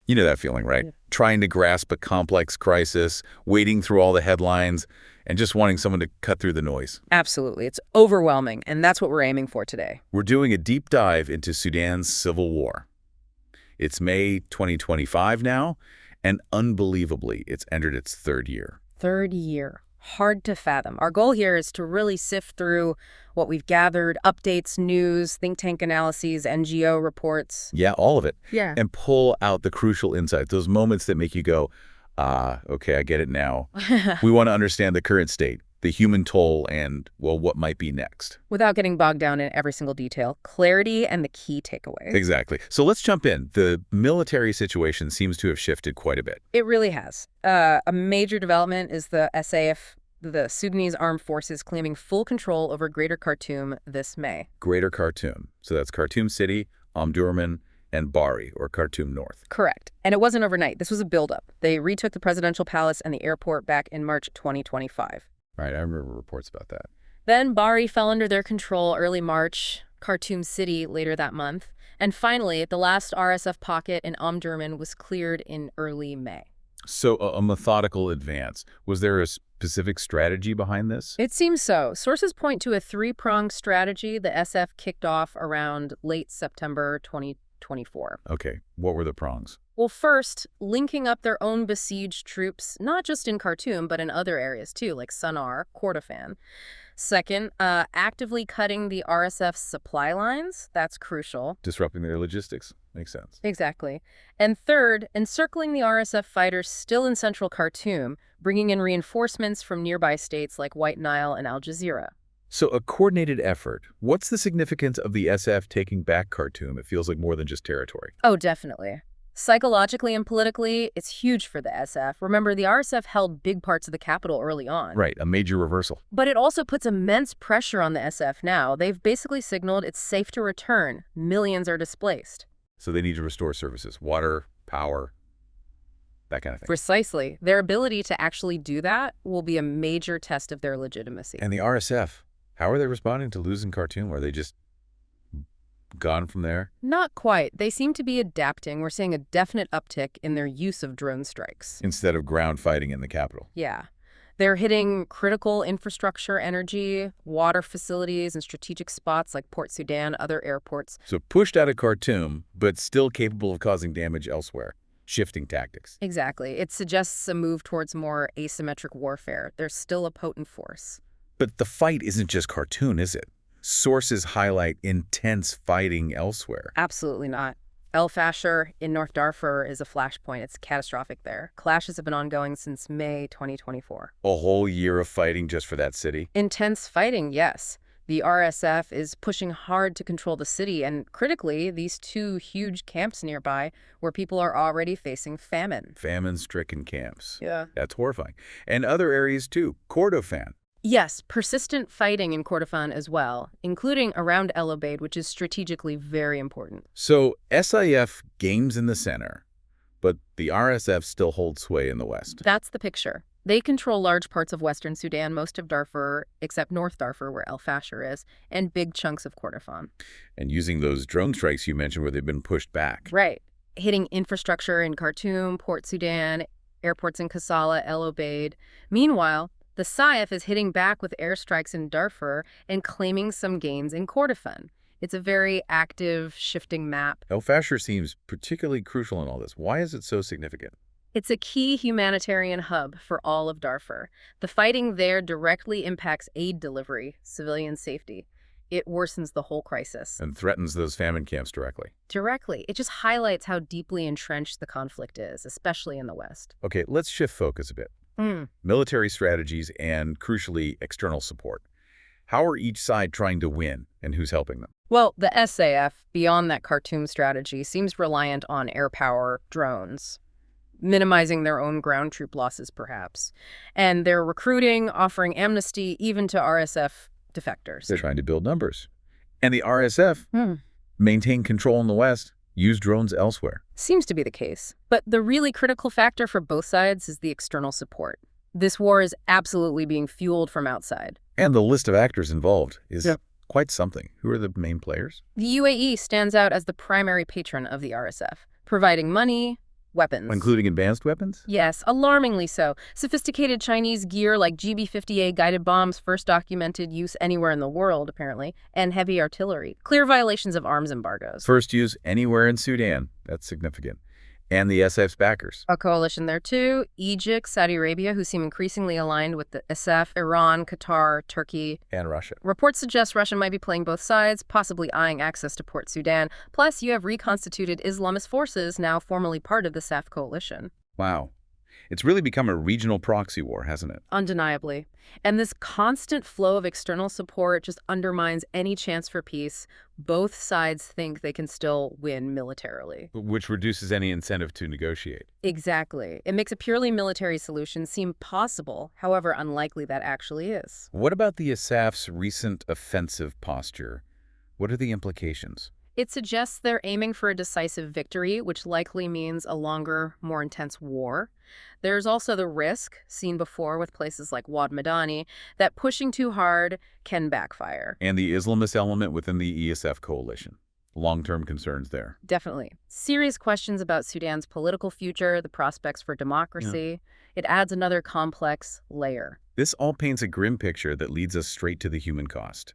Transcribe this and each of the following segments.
You know that feeling, right? Yeah. Trying to grasp a complex crisis, wading through all the headlines, and just wanting someone to cut through the noise. Absolutely. It's overwhelming, and that's what we're aiming for today. We're doing a deep dive into Sudan's civil war. It's May 2025 now, and unbelievably, it's entered its third year. Third year. Hard to fathom. Our goal here is to really sift through what we've gathered, updates, news, think tank analyses, NGO reports. Yeah, all of it. Yeah. And pull out the crucial insights, those moments that make you go, okay, I get it now. We want to understand the current state, the human toll, and, well, what might be next. Without getting bogged down in every single detail, clarity and the key takeaways. Exactly. So let's jump in. The military situation seems to have shifted quite a bit. It really has. A major development is the SAF, the Sudanese Armed Forces, claiming full control over Greater Khartoum this May. Greater Khartoum. So that's Khartoum City, Omdurman, and Bari, or Khartoum North. Correct. And it wasn't overnight. This was a buildup. They retook the presidential palace and the airport back in March 2025. Right, I remember reports about that. Then Bari fell under their control early March, Khartoum City later that month. And finally, the last RSF pocket in Omdurman was cleared in early May. So a methodical advance. Was there a specific strategy behind this? It seems so. Sources point to a three-pronged strategy the SF kicked off around late September 2024. Okay, what were the prongs? Well, first, linking up their own besieged troops, not just in Khartoum, but in other areas too, like Sanaar, Kordofan. Second, actively cutting the RSF's supply lines. That's crucial. Disrupting their logistics. Makes sense. Exactly. And third, encircling the RSF fighters still in central Khartoum, bringing in reinforcements from nearby states like White Nile and Al Jazeera. So a coordinated effort. What's the significance of the SF taking back Khartoum? It feels like more than just territory. Oh, definitely. Psychologically and politically, it's huge for the SF. Remember, the RSF held big parts of the capital early on. Right, a major reversal. But it also puts immense pressure on the SF now. They've basically signaled it's safe to return. Millions are displaced. So they need to restore services, water, power, that kind of thing. Precisely. Their ability to actually do that will be a major test of their legitimacy. And the RSF, how are they responding to losing Khartoum? Are they just gone from there? Not quite. They seem to be adapting. We're seeing a definite uptick in their use of drone strikes. Instead of ground fighting in the capital. Yeah. They're hitting critical infrastructure, energy, water facilities, and strategic spots like Port Sudan, other airports. So pushed out of Khartoum, but still capable of causing damage elsewhere. Shifting tactics. Exactly. It suggests a move towards more asymmetric warfare. They're still a potent force. But the fight isn't just Khartoum, is it? Sources highlight intense fighting elsewhere. Absolutely not. Al-Fasher in North Darfur is a flashpoint. It's catastrophic there. Clashes have been ongoing since May 2024. A whole year of fighting just for that city? Intense fighting, yes. The RSF is pushing hard to control the city, and critically, these two huge camps nearby where people are already facing famine. Famine-stricken camps. Yeah. That's horrifying. And other areas too. Kordofan. Yes, persistent fighting in Kordofan as well, including around El Obeid, which is strategically very important. So SIF gains in the center, but the RSF still holds sway in the west. That's the picture. They control large parts of western Sudan, most of Darfur, except North Darfur, where Al-Fasher is, and big chunks of Kordofan. And using those drone strikes you mentioned where they've been pushed back. Right. Hitting infrastructure in Khartoum, Port Sudan, airports in Kassala, El Obeid. Meanwhile, the SIF is hitting back with airstrikes in Darfur and claiming some gains in Kordofan. It's a very active, shifting map. Al-Fasher seems particularly crucial in all this. Why is it so significant? It's a key humanitarian hub for all of Darfur. The fighting there directly impacts aid delivery, civilian safety. It worsens the whole crisis. And threatens those famine camps directly. Directly. It just highlights how deeply entrenched the conflict is, especially in the West. Okay, let's shift focus a bit. Military strategies and, crucially, external support. How are each side trying to win, and who's helping them? Well, the SAF, beyond that Khartoum strategy, seems reliant on air power, drones, minimizing their own ground troop losses, perhaps. And they're recruiting, offering amnesty, even to RSF defectors. They're trying to build numbers. And the RSF maintain control in the West, use drones elsewhere. Seems to be the case. But the really critical factor for both sides is the external support. This war is absolutely being fueled from outside. And the list of actors involved is quite something. Who are the main players? The UAE stands out as the primary patron of the RSF, providing money, weapons. Including advanced weapons? Yes, alarmingly so. Sophisticated Chinese gear like GB-50A guided bombs, first documented use anywhere in the world, apparently, and heavy artillery. Clear violations of arms embargoes. First use anywhere in Sudan. That's significant. And the SF's backers. A coalition there too. Egypt, Saudi Arabia, who seem increasingly aligned with the SF, Iran, Qatar, Turkey. And Russia. Reports suggest Russia might be playing both sides, possibly eyeing access to Port Sudan. Plus, you have reconstituted Islamist forces now formally part of the SAF coalition. Wow. It's really become a regional proxy war, hasn't it? Undeniably. And this constant flow of external support just undermines any chance for peace. Both sides think they can still win militarily. Which reduces any incentive to negotiate. Exactly. It makes a purely military solution seem possible, however unlikely that actually is. What about the SAF's recent offensive posture? What are the implications? It suggests they're aiming for a decisive victory, which likely means a longer, more intense war. There's also the risk, seen before with places like Wad Madani, that pushing too hard can backfire. And the Islamist element within the ESF coalition. Long-term concerns there. Definitely. Serious questions about Sudan's political future, the prospects for democracy. It adds another complex layer. This all paints a grim picture that leads us straight to the human cost.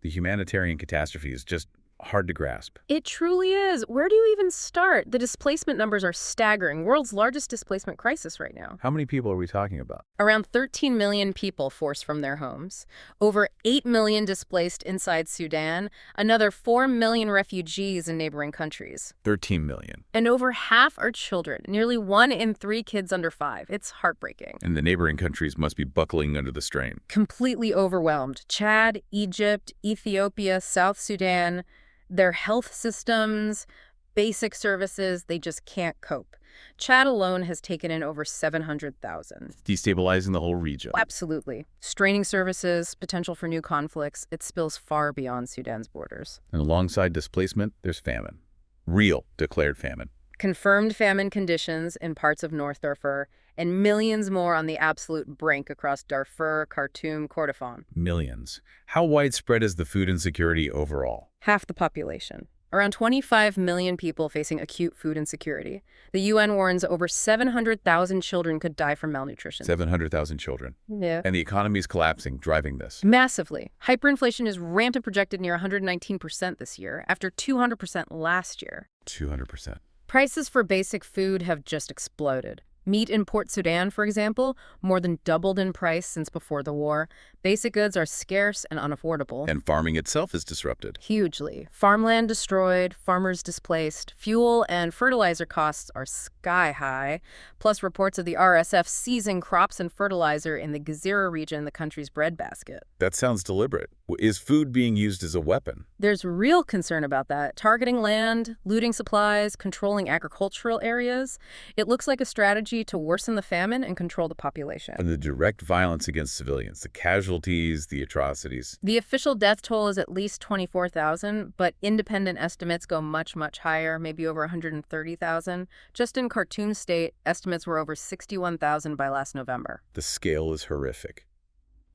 The humanitarian catastrophe is just hard to grasp. It truly is. Where do you even start? The displacement numbers are staggering. World's largest displacement crisis right now. How many people are we talking about? Around 13 million people forced from their homes. Over 8 million displaced inside Sudan. Another 4 million refugees in neighboring countries. 13 million. And over half are children. Nearly 1 in 3 kids under 5. It's heartbreaking. And the neighboring countries must be buckling under the strain. Completely overwhelmed. Chad, Egypt, Ethiopia, South Sudan. Their health systems, basic services, they just can't cope. Chad alone has taken in over 700,000. Destabilizing the whole region. Absolutely. Straining services, potential for new conflicts, it spills far beyond Sudan's borders. And alongside displacement, there's famine. Real declared famine. Confirmed famine conditions in parts of North Darfur, and millions more on the absolute brink across Darfur, Khartoum, Kordofan. Millions. How widespread is the food insecurity overall? Half the population. Around 25 million people facing acute food insecurity. The UN warns over 700,000 children could die from malnutrition. 700,000 children. Yeah. And the economy is collapsing, driving this. Massively. Hyperinflation is rampant, projected near 119% this year, after 200% last year. 200%. Prices for basic food have just exploded. Meat in Port Sudan, for example, more than doubled in price since before the war. Basic goods are scarce and unaffordable. And farming itself is disrupted. Hugely. Farmland destroyed, farmers displaced, fuel and fertilizer costs are sky high, plus reports of the RSF seizing crops and fertilizer in the Gezira region, the country's breadbasket. That sounds deliberate. Is food being used as a weapon? There's real concern about that. Targeting land, looting supplies, controlling agricultural areas. It looks like a strategy to worsen the famine and control the population. And the direct violence against civilians, the casualties, the atrocities. The official death toll is at least 24,000, but independent estimates go much, much higher, maybe over 130,000. Just in Khartoum state, estimates were over 61,000 by last November. The scale is horrific.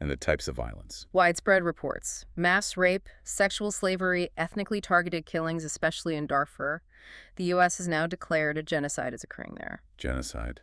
And the types of violence. Widespread reports. Mass rape, sexual slavery, ethnically targeted killings, especially in Darfur. The U.S. has now declared a genocide is occurring there. Genocide.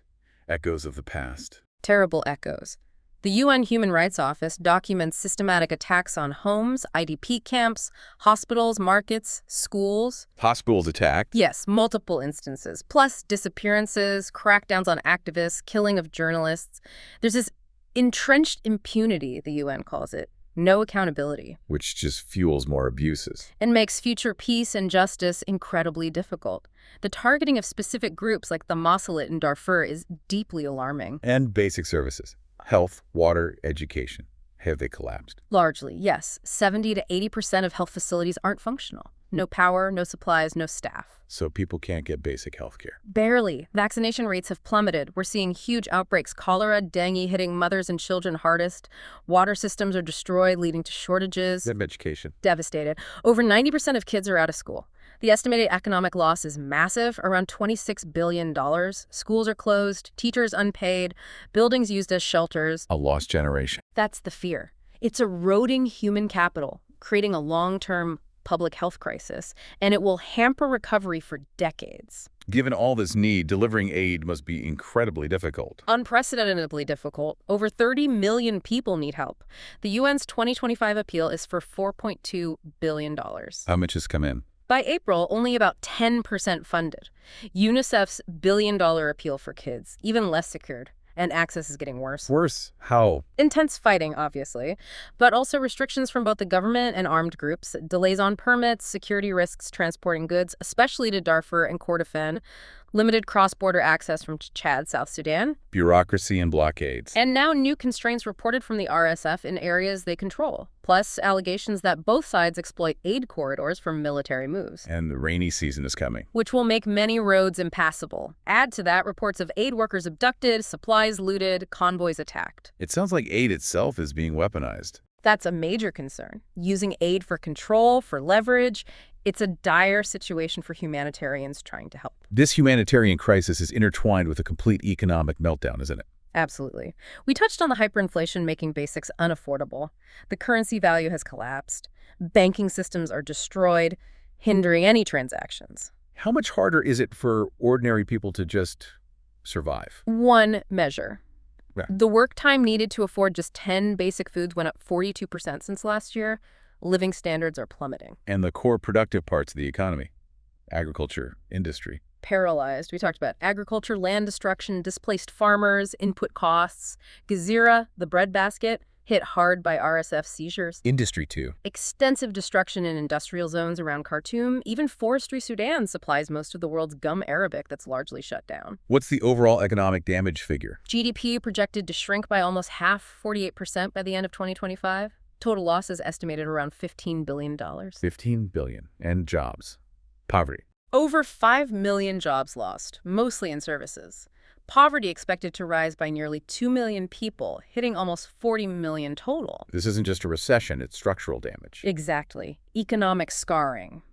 Echoes of the past. Terrible echoes. The UN Human Rights Office documents systematic attacks on homes, IDP camps, hospitals, markets, schools. Hospitals attacked? Yes, multiple instances. Plus disappearances, crackdowns on activists, killing of journalists. There's this entrenched impunity, the UN calls it. No accountability. Which just fuels more abuses. And makes future peace and justice incredibly difficult. The targeting of specific groups like the Moslems in Darfur is deeply alarming. And basic services. Health, water, education. Have they collapsed? Largely, yes. 70 to 80% of health facilities aren't functional. No power, no supplies, no staff. So people can't get basic health care. Barely. Vaccination rates have plummeted. We're seeing huge outbreaks. Cholera, dengue hitting mothers and children hardest. Water systems are destroyed, leading to shortages. And education. Devastated. Over 90% of kids are out of school. The estimated economic loss is massive, around $26 billion. Schools are closed, teachers unpaid, buildings used as shelters. A lost generation. That's the fear. It's eroding human capital, creating a long-term public health crisis, and it will hamper recovery for decades. Given all this need, delivering aid must be incredibly difficult. Unprecedentedly difficult. Over 30 million people need help. The UN's 2025 appeal is for $4.2 billion. How much has come in? By April, only about 10% funded. UNICEF's billion-dollar appeal for kids, even less secured. And access is getting worse. Worse? How? Intense fighting, obviously, but also restrictions from both the government and armed groups, delays on permits, security risks transporting goods, especially to Darfur and Kordofan, limited cross-border access from Chad, South Sudan. Bureaucracy and blockades. And now new constraints reported from the RSF in areas they control, plus allegations that both sides exploit aid corridors for military moves. And the rainy season is coming. Which will make many roads impassable. Add to that reports of aid workers abducted, supplies looted, convoys attacked. It sounds like aid itself is being weaponized. That's a major concern. Using aid for control, for leverage. It's a dire situation for humanitarians trying to help. This humanitarian crisis is intertwined with a complete economic meltdown, isn't it? Absolutely. We touched on the hyperinflation making basics unaffordable. The currency value has collapsed. Banking systems are destroyed, hindering any transactions. How much harder is it for ordinary people to just survive? One measure. Yeah. The work time needed to afford just 10 basic foods went up 42% since last year. Living standards are plummeting. And the core productive parts of the economy, agriculture, industry. Paralyzed. We talked about agriculture, land destruction, displaced farmers, input costs. Gezira, the breadbasket, hit hard by RSF seizures. Industry, too. Extensive destruction in industrial zones around Khartoum. Even forestry Sudan supplies most of the world's gum arabic that's largely shut down. What's the overall economic damage figure? GDP projected to shrink by almost half, 48% by the end of 2025. Total loss is estimated around $15 billion. $15 billion. And jobs. Poverty. Over 5 million jobs lost, mostly in services. Poverty expected to rise by nearly 2 million people, hitting almost 40 million total. This isn't just a recession, it's structural damage. Exactly. Economic scarring.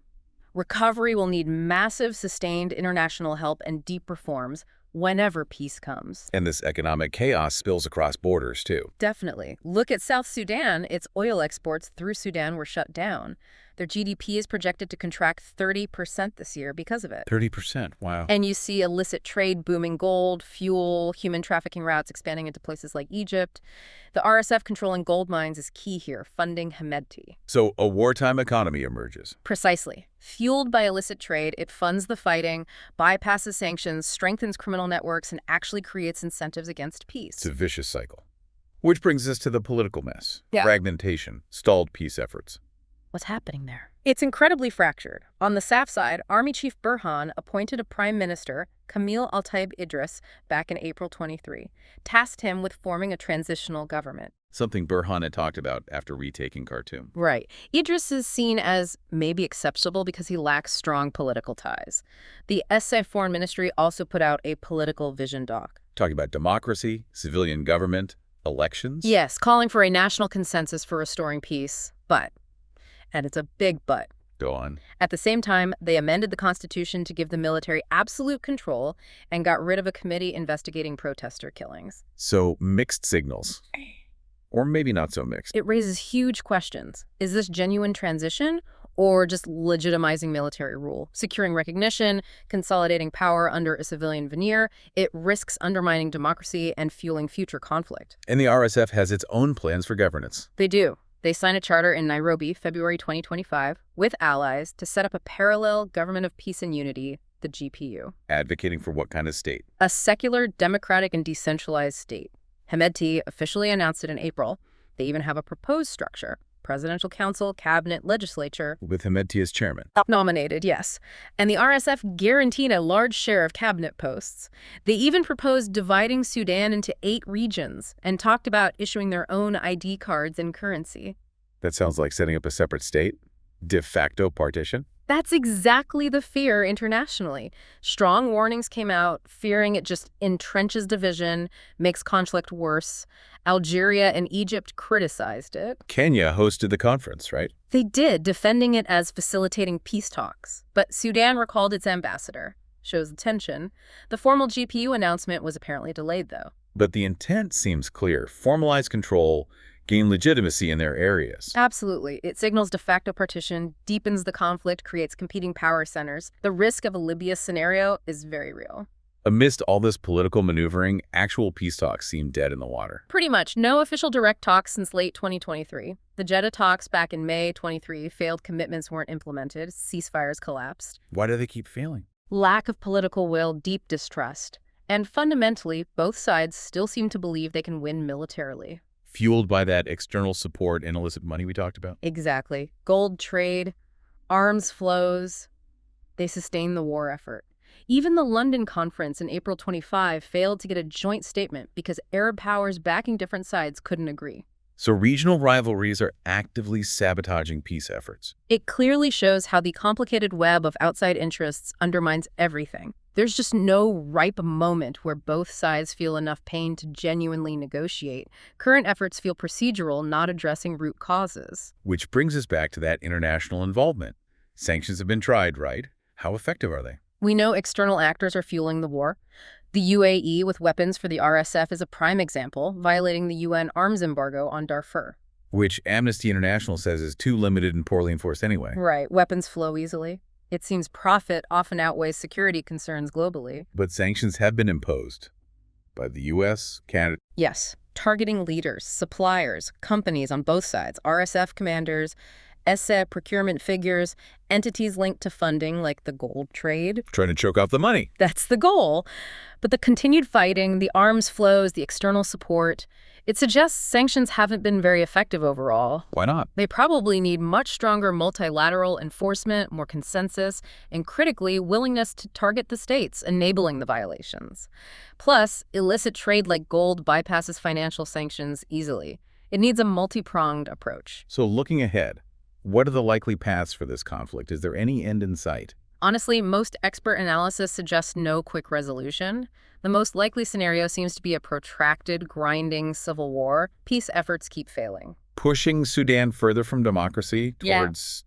Recovery will need massive, sustained international help and deep reforms whenever peace comes. And this economic chaos spills across borders, too. Definitely. Look at South Sudan. Its oil exports through Sudan were shut down. Their GDP is projected to contract 30% this year because of it. 30%, wow. And you see illicit trade booming gold, fuel, human trafficking routes expanding into places like Egypt. The RSF controlling gold mines is key here, funding Hemedti. So a wartime economy emerges. Precisely. Fueled by illicit trade, it funds the fighting, bypasses sanctions, strengthens criminal networks, and actually creates incentives against peace. It's a vicious cycle. Which brings us to the political mess. Yeah. Fragmentation, stalled peace efforts. What's happening there? It's incredibly fractured. On the SAF side, Army Chief Burhan appointed a prime minister, Camille Al-Taib Idris, back in April 23, tasked him with forming a transitional government. Something Burhan had talked about after retaking Khartoum. Right. Idris is seen as maybe acceptable because he lacks strong political ties. The SA Foreign Ministry also put out a political vision doc. Talking about democracy, civilian government, elections? Yes, calling for a national consensus for restoring peace, but... And it's a big but. Go on. At the same time, they amended the Constitution to give the military absolute control and got rid of a committee investigating protester killings. So mixed signals. Or maybe not so mixed. It raises huge questions. Is this genuine transition or just legitimizing military rule? Securing recognition, consolidating power under a civilian veneer, it risks undermining democracy and fueling future conflict. And the RSF has its own plans for governance. They do. They signed a charter in Nairobi, February 2025, with allies to set up a parallel government of peace and unity, the GPU. Advocating for what kind of state? A secular, democratic, and decentralized state. Hemedti officially announced it in April. They even have a proposed structure. Presidential Council, Cabinet, Legislature. With Hemedti as chairman. Nominated, yes. And the RSF guaranteed a large share of cabinet posts. They even proposed dividing Sudan into 8 regions and talked about issuing their own ID cards and currency. That sounds like setting up a separate state? De facto partition? That's exactly the fear internationally. Strong warnings came out, fearing it just entrenches division, makes conflict worse. Algeria and Egypt criticized it. Kenya hosted the conference, right? They did, defending it as facilitating peace talks. But Sudan recalled its ambassador. Shows the tension. The formal GPU announcement was apparently delayed, though. But the intent seems clear. Formalize control, gain legitimacy in their areas. Absolutely. It signals de facto partition, deepens the conflict, creates competing power centers. The risk of a Libya scenario is very real. Amidst all this political maneuvering, actual peace talks seem dead in the water. Pretty much. No official direct talks since late 2023. The Jeddah talks back in May 23 failed commitments weren't implemented. Ceasefires collapsed. Why do they keep failing? Lack of political will, deep distrust. And fundamentally, both sides still seem to believe they can win militarily. Fueled by that external support and illicit money we talked about? Exactly. Gold trade, arms flows, they sustain the war effort. Even the London conference in April 25 failed to get a joint statement because Arab powers backing different sides couldn't agree. So regional rivalries are actively sabotaging peace efforts. It clearly shows how the complicated web of outside interests undermines everything. There's just no ripe moment where both sides feel enough pain to genuinely negotiate. Current efforts feel procedural, not addressing root causes. Which brings us back to that international involvement. Sanctions have been tried, right? How effective are they? We know external actors are fueling the war. The UAE with weapons for the RSF is a prime example, violating the UN arms embargo on Darfur. Which Amnesty International says is too limited and poorly enforced anyway. Right, weapons flow easily. It seems profit often outweighs security concerns globally. But sanctions have been imposed by the US, Canada. Yes, targeting leaders, suppliers, companies on both sides, RSF commanders, ESA procurement figures, entities linked to funding like the gold trade. Trying to choke off the money. That's the goal. But the continued fighting, the arms flows, the external support, it suggests sanctions haven't been very effective overall. Why not? They probably need much stronger multilateral enforcement, more consensus, and critically, willingness to target the states enabling the violations. Plus, illicit trade like gold bypasses financial sanctions easily. It needs a multi-pronged approach. So looking ahead, what are the likely paths for this conflict? Is there any end in sight? Honestly, most expert analysis suggests no quick resolution. The most likely scenario seems to be a protracted, grinding civil war. Peace efforts keep failing. Pushing Sudan further from democracy towards,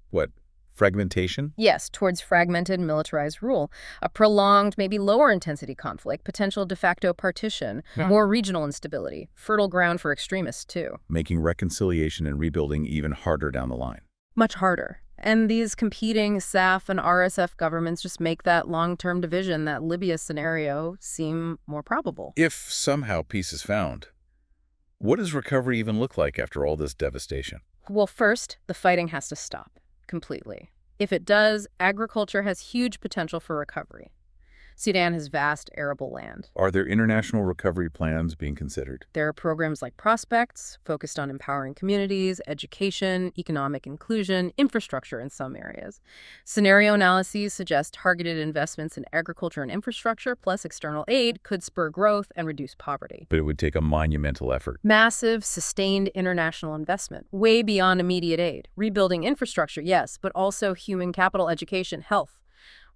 fragmentation? Yes, towards fragmented, militarized rule. A prolonged, maybe lower intensity conflict, potential de facto partition, more regional instability, fertile ground for extremists, too. Making reconciliation and rebuilding even harder down the line. Much harder. And these competing SAF and RSF governments just make that long-term division, that Libya scenario, seem more probable. If somehow peace is found, what does recovery even look like after all this devastation? Well, first, the fighting has to stop completely. If it does, agriculture has huge potential for recovery. Sudan has vast arable land. Are there international recovery plans being considered? There are programs like Prospects, focused on empowering communities, education, economic inclusion, infrastructure in some areas. Scenario analyses suggest targeted investments in agriculture and infrastructure, plus external aid, could spur growth and reduce poverty. But it would take a monumental effort. Massive, sustained international investment, way beyond immediate aid. Rebuilding infrastructure, yes, but also human capital, education, health.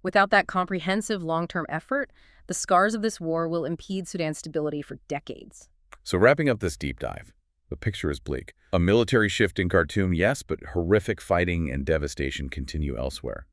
Without that comprehensive long-term effort, the scars of this war will impede Sudan's stability for decades. So wrapping up this deep dive, the picture is bleak. A military shift in Khartoum, yes, but horrific fighting and devastation continue elsewhere.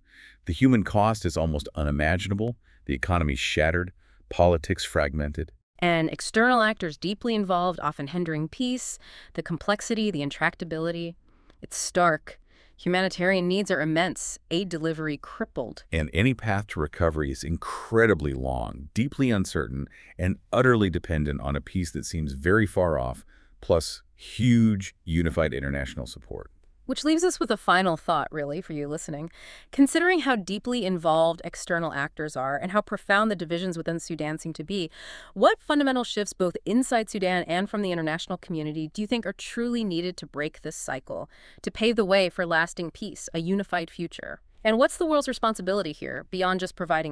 The human cost is almost unimaginable, the economy shattered, politics fragmented. And external actors deeply involved, often hindering peace, the complexity, the intractability. It's stark. Humanitarian needs are immense, aid delivery crippled. And any path to recovery is incredibly long, deeply uncertain, and utterly dependent on a peace that seems very far off, plus huge unified international support. Which leaves us with a final thought, really, for you listening. Considering how deeply involved external actors are and how profound the divisions within Sudan seem to be, what fundamental shifts both inside Sudan and from the international community do you think are truly needed to break this cycle, to pave the way for lasting peace, a unified future? And what's the world's responsibility here, beyond just providing